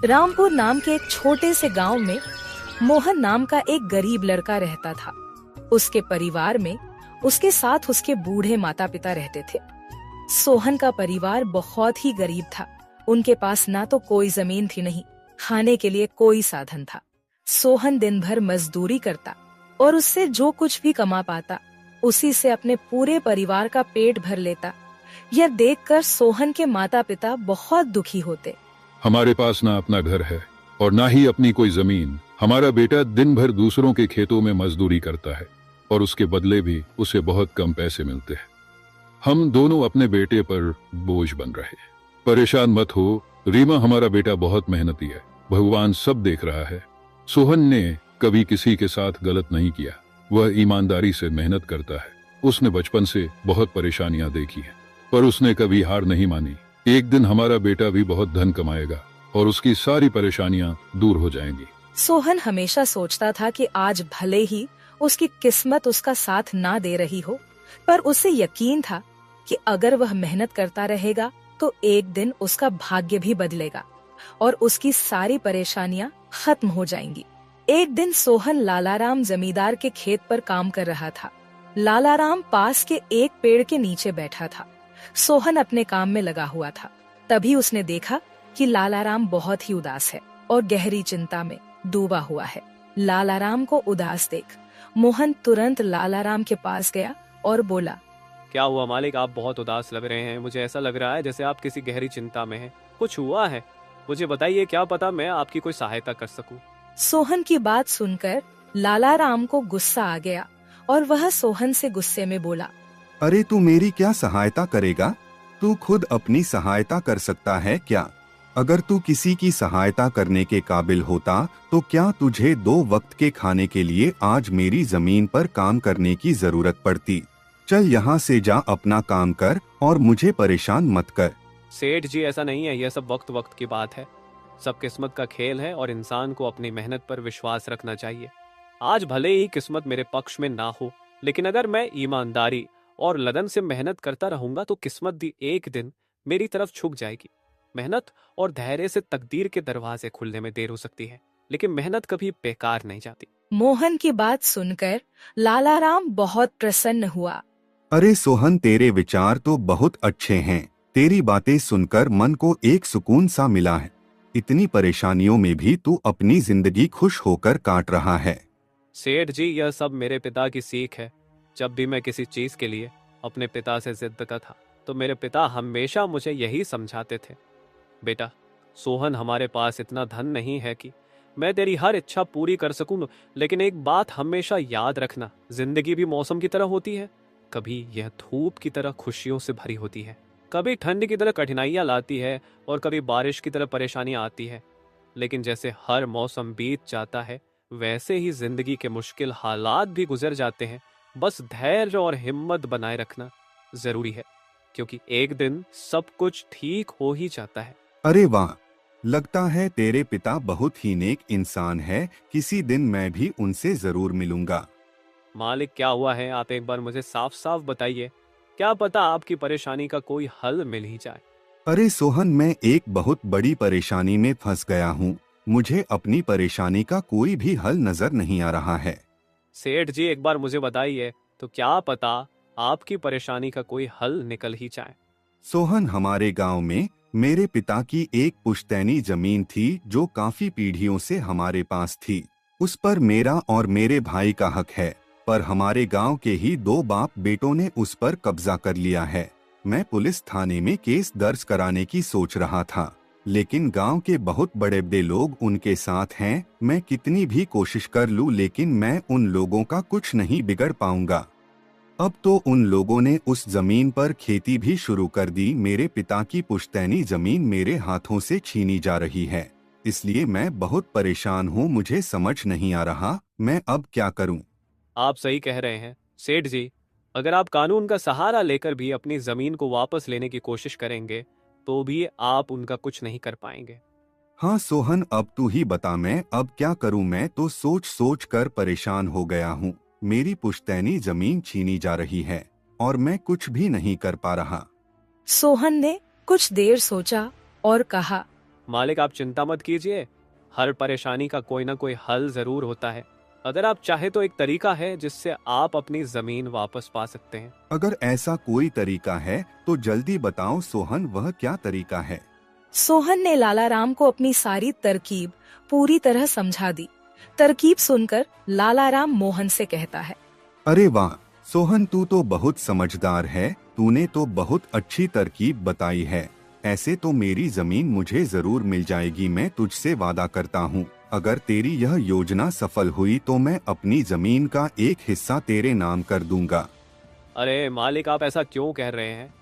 रामपुर नाम के एक छोटे से गांव में मोहन नाम का एक गरीब लड़का रहता था। उसके परिवार में उसके साथ उसके बूढ़े माता पिता रहते थे। सोहन का परिवार बहुत ही गरीब था। उनके पास ना तो कोई जमीन थी, नहीं खाने के लिए कोई साधन था। सोहन दिन भर मजदूरी करता और उससे जो कुछ भी कमा पाता उसी से अपने पूरे परिवार का पेट भर लेता। यह देखकर सोहन के माता पिता बहुत दुखी होते। हमारे पास ना अपना घर है और ना ही अपनी कोई जमीन। हमारा बेटा दिन भर दूसरों के खेतों में मजदूरी करता है और उसके बदले भी उसे बहुत कम पैसे मिलते हैं। हम दोनों अपने बेटे पर बोझ बन रहे हैं। परेशान मत हो रीमा, हमारा बेटा बहुत मेहनती है, भगवान सब देख रहा है। सोहन ने कभी किसी के साथ गलत नहीं किया, वह ईमानदारी से मेहनत करता है। उसने बचपन से बहुत परेशानियां देखी हैं, पर उसने कभी हार नहीं मानी। एक दिन हमारा बेटा भी बहुत धन कमाएगा और उसकी सारी परेशानियां दूर हो जाएंगी। सोहन हमेशा सोचता था कि आज भले ही उसकी किस्मत उसका साथ ना दे रही हो, पर उसे यकीन था कि अगर वह मेहनत करता रहेगा तो एक दिन उसका भाग्य भी बदलेगा और उसकी सारी परेशानियां खत्म हो जाएंगी। एक दिन सोहन लालाराम जमींदार के खेत पर काम कर रहा था। लालाराम पास के एक पेड़ के नीचे बैठा था। सोहन अपने काम में लगा हुआ था। तभी उसने देखा कि लालाराम बहुत ही उदास है और गहरी चिंता में डूबा हुआ है। लालाराम को उदास देख मोहन तुरंत लालाराम के पास गया और बोला, क्या हुआ मालिक, आप बहुत उदास लग रहे हैं। मुझे ऐसा लग रहा है जैसे आप किसी गहरी चिंता में हैं। कुछ हुआ है? मुझे बताइए, क्या पता मैं आपकी कोई सहायता कर सकूं। सोहन की बात सुनकर लालाराम को गुस्सा आ गया और वह सोहन से गुस्से में बोला, अरे तू मेरी क्या सहायता करेगा? तू खुद अपनी सहायता कर सकता है क्या? अगर तू किसी की सहायता करने के काबिल होता तो क्या तुझे 2 वक्त के खाने के लिए आज मेरी जमीन पर काम करने की जरूरत पड़ती? चल यहाँ से जा, अपना काम कर और मुझे परेशान मत कर। सेठ जी, ऐसा नहीं है, यह सब वक्त वक्त की बात है। सब किस्मत का खेल है और इंसान को अपनी मेहनत पर विश्वास रखना चाहिए। आज भले ही किस्मत मेरे पक्ष में ना हो, लेकिन अगर मैं ईमानदारी और लगन से मेहनत करता रहूंगा तो किस्मत भी एक दिन मेरी तरफ झुक जाएगी। मेहनत और धैर्य से तकदीर के दरवाजे खुलने में देर हो सकती है, लेकिन मेहनत कभी बेकार नहीं जाती। मोहन की बात सुनकर लालाराम बहुत प्रसन्न हुआ। अरे सोहन, तेरे विचार तो बहुत अच्छे हैं। तेरी बातें सुनकर मन को एक सुकून सा मिला है। इतनी परेशानियों में भी तू अपनी जिंदगी खुश होकर काट रहा है। सेठ जी, यह सब मेरे पिता की सीख है। जब भी मैं किसी चीज के लिए अपने पिता से जिद करता था तो मेरे पिता हमेशा मुझे यही समझाते थे, बेटा सोहन, हमारे पास इतना धन नहीं है कि मैं तेरी हर इच्छा पूरी कर सकूं, लेकिन एक बात हमेशा याद रखना, जिंदगी भी मौसम की तरह होती है। कभी यह धूप की तरह खुशियों से भरी होती है, कभी ठंड की तरह कठिनाइयां लाती है और कभी बारिश की तरह परेशानियां आती है। लेकिन जैसे हर मौसम बीत जाता है वैसे ही जिंदगी के मुश्किल हालात भी गुजर जाते हैं। बस धैर्य और हिम्मत बनाए रखना जरूरी है, क्योंकि एक दिन सब कुछ ठीक हो ही जाता है। अरे वाह, लगता है तेरे पिता बहुत ही नेक इंसान है। किसी दिन मैं भी उनसे जरूर मिलूंगा। मालिक, क्या हुआ है? आप एक बार मुझे साफ साफ बताइए, क्या पता आपकी परेशानी का कोई हल मिल ही जाए। अरे सोहन, मैं एक बहुत बड़ी परेशानी में फंस गया हूँ। मुझे अपनी परेशानी का कोई भी हल नजर नहीं आ रहा है। सेठ जी, एक बार मुझे बताइए तो क्या पता आपकी परेशानी का कोई हल निकल ही जाए। सोहन, हमारे गांव में मेरे पिता की एक पुश्तैनी जमीन थी जो काफी पीढ़ियों से हमारे पास थी। उस पर मेरा और मेरे भाई का हक है, पर हमारे गांव के ही 2 बाप बेटों ने उस पर कब्जा कर लिया है। मैं पुलिस थाने में केस दर्ज कराने की सोच रहा था, लेकिन गांव के बहुत बड़े बड़े लोग उनके साथ हैं। मैं कितनी भी कोशिश कर लूं, लेकिन मैं उन लोगों का कुछ नहीं बिगड़ पाऊंगा। अब तो उन लोगों ने उस जमीन पर खेती भी शुरू कर दी। मेरे पिता की पुश्तैनी जमीन मेरे हाथों से छीनी जा रही है, इसलिए मैं बहुत परेशान हूँ। मुझे समझ नहीं आ रहा मैं अब क्या करूँ। आप सही कह रहे हैं सेठ जी, अगर आप कानून का सहारा लेकर भी अपनी जमीन को वापस लेने की कोशिश करेंगे तो भी आप उनका कुछ नहीं कर पाएंगे। हाँ सोहन, अब तू ही बता, मैं अब क्या करूँ? मैं तो सोच सोच कर परेशान हो गया हूँ। मेरी पुश्तैनी जमीन छीनी जा रही है और मैं कुछ भी नहीं कर पा रहा। सोहन ने कुछ देर सोचा और कहा, मालिक आप चिंता मत कीजिए, हर परेशानी का कोई ना कोई हल जरूर होता है। अगर आप चाहे तो एक तरीका है जिससे आप अपनी जमीन वापस पा सकते हैं। अगर ऐसा कोई तरीका है तो जल्दी बताओ सोहन, वह क्या तरीका है? सोहन ने लालाराम को अपनी सारी तरकीब पूरी तरह समझा दी। तरकीब सुनकर लालाराम मोहन से कहता है, अरे वाह सोहन, तू तो बहुत समझदार है, तूने तो बहुत अच्छी तरकीब बताई है। ऐसे तो मेरी जमीन मुझे जरूर मिल जाएगी, मैं तुझसे वादा करता हूँ। अगर तेरी यह योजना सफल हुई तो मैं अपनी जमीन का एक हिस्सा तेरे नाम कर दूंगा। अरे मालिक, आप ऐसा क्यों कह रहे हैं?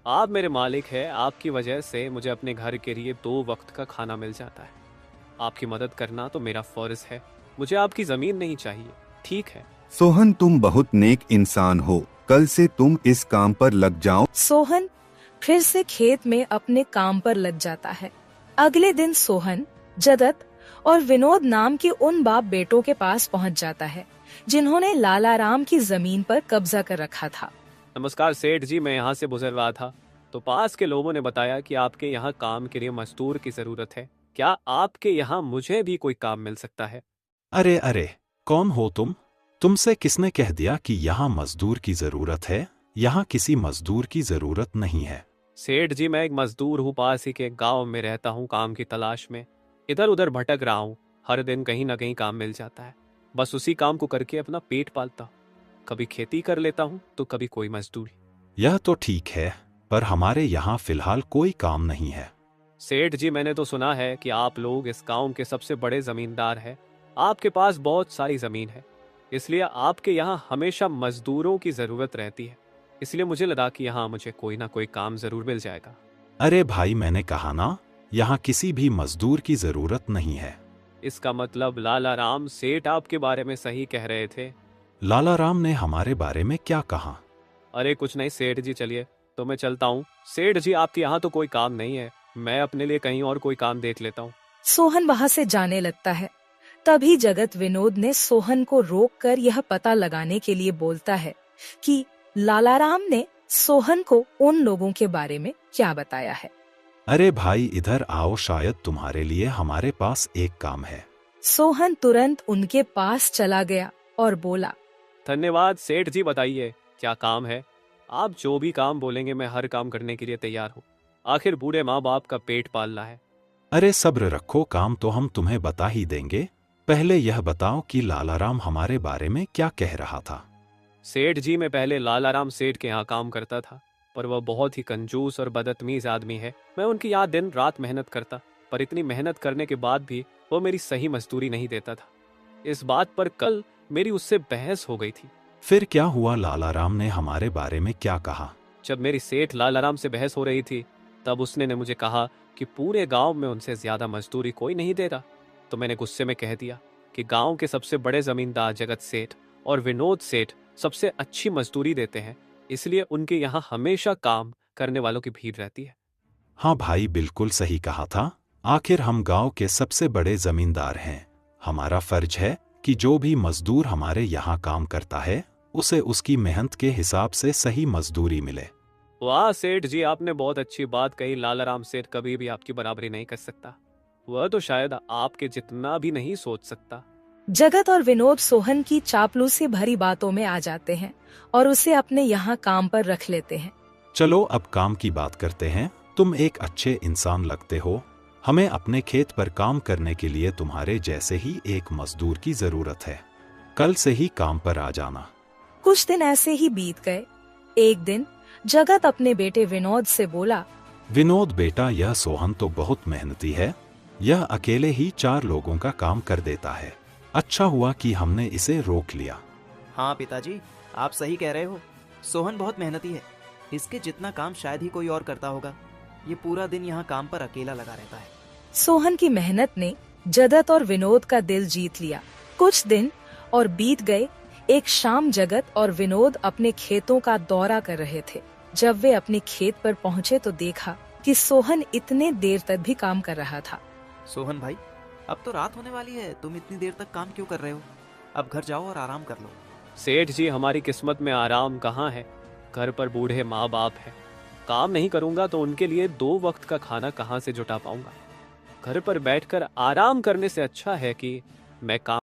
आप मेरे मालिक हैं, आपकी वजह से मुझे अपने घर के लिए 2 वक्त का खाना मिल जाता है। आपकी मदद करना तो मेरा फर्ज है, मुझे आपकी जमीन नहीं चाहिए, ठीक है? सोहन तुम बहुत नेक इंसान हो, कल से तुम इस काम पर लग जाओ। सोहन फिर से खेत में अपने काम पर लग जाता है। अगले दिन सोहन जगत और विनोद नाम के उन बाप बेटों के पास पहुंच जाता है जिन्होंने लालाराम की जमीन पर कब्जा कर रखा था। नमस्कार सेठ जी, मैं यहाँ से गुजर रहा था तो पास के लोगों ने बताया कि आपके यहाँ काम के लिए मजदूर की जरूरत है। क्या आपके यहाँ मुझे भी कोई काम मिल सकता है? अरे अरे, कौन हो तुम? तुमसे किसने कह दिया कि यहाँ मजदूर की जरूरत है? यहाँ किसी मजदूर की जरूरत नहीं है। सेठ जी, मैं एक मजदूर हूँ, पास ही के गांव में रहता हूँ, काम की तलाश में इधर उधर भटक रहा हूँ। हर दिन कहीं ना कहीं काम मिल जाता है, बस उसी काम को करके अपना पेट पालता हूँ। कभी खेती कर लेता हूँ तो कभी कोई मजदूरी। यह तो ठीक है, पर हमारे यहाँ फिलहाल कोई काम नहीं है। सेठ जी, मैंने तो सुना है कि आप लोग इस गांव के सबसे बड़े जमींदार हैं, आपके पास बहुत सारी जमीन है, इसलिए आपके यहाँ हमेशा मजदूरों की जरूरत रहती है। इसलिए मुझे लगा कि यहाँ मुझे कोई ना कोई काम जरूर मिल जाएगा। अरे भाई, मैंने कहा ना, यहाँ किसी भी मजदूर की जरूरत नहीं है। इसका मतलब लालाराम सेठ आपके बारे में सही कह रहे थे? लालाराम ने हमारे बारे में क्या कहा? अरे कुछ नहीं सेठ जी, चलिए तो मैं चलता हूँ। सेठ जी, आपके यहाँ तो कोई काम नहीं है, मैं अपने लिए कहीं और कोई काम देख लेता हूँ। सोहन वहाँ से जाने लगता है। तभी जगत विनोद ने सोहन को रोककर यह पता लगाने के लिए बोलता है कि लालाराम ने सोहन को उन लोगों के बारे में क्या बताया है। अरे भाई, इधर आओ, शायद तुम्हारे लिए हमारे पास एक काम है। सोहन तुरंत उनके पास चला गया और बोला, धन्यवाद सेठ जी, बताइए क्या काम है? आप जो भी काम बोलेंगे मैं हर काम करने के लिए तैयार हूँ, आखिर बूढ़े माँ बाप का पेट पालना है। अरे सब्र रखो, काम तो हम तुम्हें बता ही देंगे। पहले यह बताओ कि लालाराम हमारे बारे में क्या कह रहा था। सेठ जी, मैं पहले लालाराम सेठ के यहाँ काम करता था, पर वह बहुत ही कंजूस और बदतमीज आदमी है। मैं उनकी यहाँ दिन रात मेहनत करता, पर इतनी मेहनत करने के बाद भी वो मेरी सही मजदूरी नहीं देता था। इस बात पर कल मेरी उससे बहस हो गई थी। फिर क्या हुआ? लालाराम ने हमारे बारे में क्या कहा? जब मेरी सेठ लालाराम से बहस हो रही थी तब उसने ने मुझे कहा कि पूरे गांव में उनसे ज्यादा मजदूरी कोई नहीं दे रहा। तो मैंने गुस्से में कह दिया कि गांव के सबसे बड़े जमींदार जगत सेठ और विनोद सेठ सबसे अच्छी मजदूरी देते हैं, इसलिए उनके यहाँ हमेशा काम करने वालों की भीड़ रहती है। हाँ भाई, बिल्कुल सही कहा था। आखिर हम गांव के सबसे बड़े जमींदार हैं। हमारा फर्ज है कि जो भी मजदूर हमारे यहाँ काम करता है उसे उसकी मेहनत के हिसाब से सही मजदूरी मिले। वाह सेठ जी, आपने बहुत अच्छी बात कही। लालाराम सेठ कभी भी आपकी बराबरी नहीं कर सकता, वह तो शायद आपके जितना भी नहीं सोच सकता। जगत और विनोद सोहन की चापलूसी भरी बातों में आ जाते हैं और उसे अपने यहाँ काम पर रख लेते हैं। चलो अब काम की बात करते हैं। तुम एक अच्छे इंसान लगते हो, हमें अपने खेत पर काम करने के लिए तुम्हारे जैसे ही एक मजदूर की जरूरत है। कल से ही काम पर आ जाना। कुछ दिन ऐसे ही बीत गए। एक दिन जगत अपने बेटे विनोद से बोला, विनोद बेटा, यह सोहन तो बहुत मेहनती है, यह अकेले ही 4 लोगों का काम कर देता है। अच्छा हुआ कि हमने इसे रोक लिया। हाँ पिताजी, आप सही कह रहे हो, सोहन बहुत मेहनती है, इसके जितना काम शायद ही कोई और करता होगा। ये पूरा दिन यहाँ काम पर अकेला लगा रहता है। सोहन की मेहनत ने जगत और विनोद का दिल जीत लिया। कुछ दिन और बीत गए। एक शाम जगत और विनोद अपने खेतों का दौरा कर रहे थे। जब वे अपने खेत पर पहुँचे तो देखा कि सोहन इतने देर तक भी काम कर रहा था। सोहन भाई, अब तो रात होने वाली है, तुम इतनी देर तक काम क्यों कर रहे हो? अब घर जाओ और आराम कर लो। सेठ जी, हमारी किस्मत में आराम कहाँ है? घर पर बूढ़े माँ बाप है, काम नहीं करूंगा तो उनके लिए 2 वक्त का खाना कहाँ से जुटा पाऊंगा? घर पर बैठकर आराम करने से अच्छा है कि मैं काम